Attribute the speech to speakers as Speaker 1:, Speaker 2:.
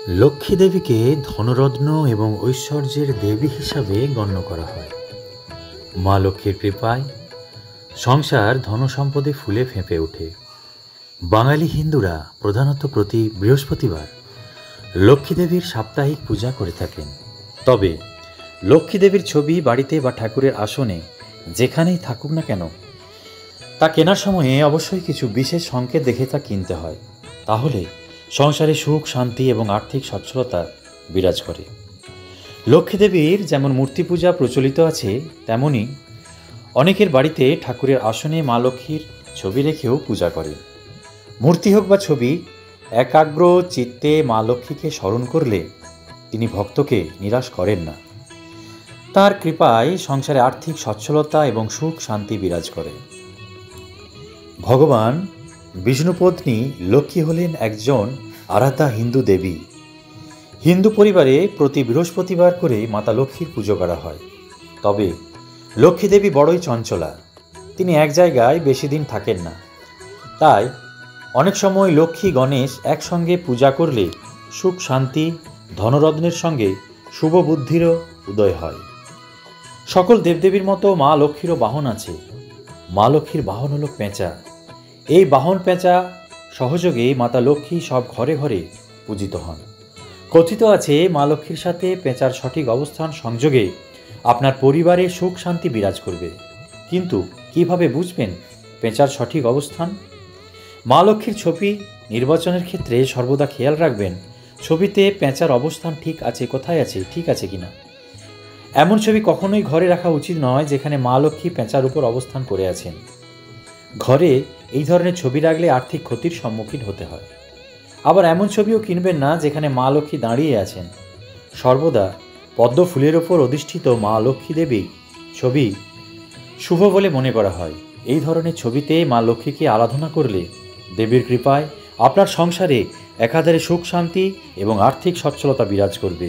Speaker 1: লক্ষ্মী দেবীকে ধনরত্ন এবং ঐশ্বর্যের দেবী হিসাবে গণ্য করা হয়। মা লক্ষ্মীর কৃপায় সংসার ধনসম্পদে ফুলে ফেঁপে ওঠে। বাঙালি হিন্দুরা প্রধানত প্রতি বৃহস্পতিবার লক্ষ্মী দেবীর সাপ্তাহিক পূজা করে থাকেন। তবে লক্ষ্মী দেবীর ছবি বাড়িতে বা ঠাকুরের আসনে যেখানেই থাকুক না কেন, তা কেনার সময়ে অবশ্যই কিছু বিশেষ সংকেত দেখে তা কিনতে হয়। তাহলে সংসারে সুখ, শান্তি এবং আর্থিক সচ্ছলতা বিরাজ করে। লক্ষ্মী দেবীর যেমন মূর্তি পূজা প্রচলিত আছে, তেমনি অনেকের বাড়িতে ঠাকুরের আসনে মা লক্ষ্মীর ছবি রেখেও পূজা করে। মূর্তি হোক বা ছবি, একাগ্র চিত্তে মা লক্ষ্মীকে স্মরণ করলে তিনি ভক্তকে নিরাশ করেন না। তার কৃপায় সংসারে আর্থিক সচ্ছলতা এবং সুখ শান্তি বিরাজ করে। ভগবান বিষ্ণুপত্নী লক্ষ্মী হলেন একজন আরাধ্যা হিন্দু দেবী। হিন্দু পরিবারে প্রতি বৃহস্পতিবার করে মাতা লক্ষ্মীর পুজো করা হয়। তবে লক্ষ্মী দেবী বড়ই চঞ্চলা, তিনি এক জায়গায় বেশি দিন থাকেন না। তাই অনেক সময় লক্ষ্মী গণেশ একসঙ্গে পূজা করলে সুখ শান্তি ধনরত্নের সঙ্গে শুভ বুদ্ধিরও উদয় হয়। সকল দেবদেবীর মতো মা লক্ষ্মীরও বাহন আছে। মা লক্ষ্মীর বাহন হলো পেঁচা। এই বাহন পেঁচা সহযোগে মাতা লক্ষ্মী সব ঘরে ঘরে পূজিত হন। কথিত আছে, মা লক্ষ্মীর সাথে পেঁচার সঠিক অবস্থান সংযোগে আপনার পরিবারে সুখ শান্তি বিরাজ করবে। কিন্তু কিভাবে বুঝবেন পেঁচার সঠিক অবস্থান? মা লক্ষ্মীর ছবি নির্বাচনের ক্ষেত্রে সর্বদা খেয়াল রাখবেন ছবিতে পেঁচার অবস্থান ঠিক আছে, কোথায় আছে, ঠিক আছে কিনা। এমন ছবি কখনোই ঘরে রাখা উচিত নয় যেখানে মা লক্ষ্মী পেঁচার উপর অবস্থান করে আছেন। ঘরে এই ধরনের ছবি রাখলে আর্থিক ক্ষতির সম্মুখীন হতে হয়। আবার এমন ছবিও কিনবেন না যেখানে মা লক্ষ্মী দাঁড়িয়ে আছেন। সর্বদা পদ্ম ফুলের ওপর অধিষ্ঠিত মা লক্ষ্মী দেবী ছবি শুভ বলে মনে করা হয়। এই ধরনের ছবিতে মা লক্ষ্মীকে আরাধনা করলে দেবীর কৃপায় আপনার সংসারে একাধারে সুখ শান্তি এবং আর্থিক সচ্ছলতা বিরাজ করবে।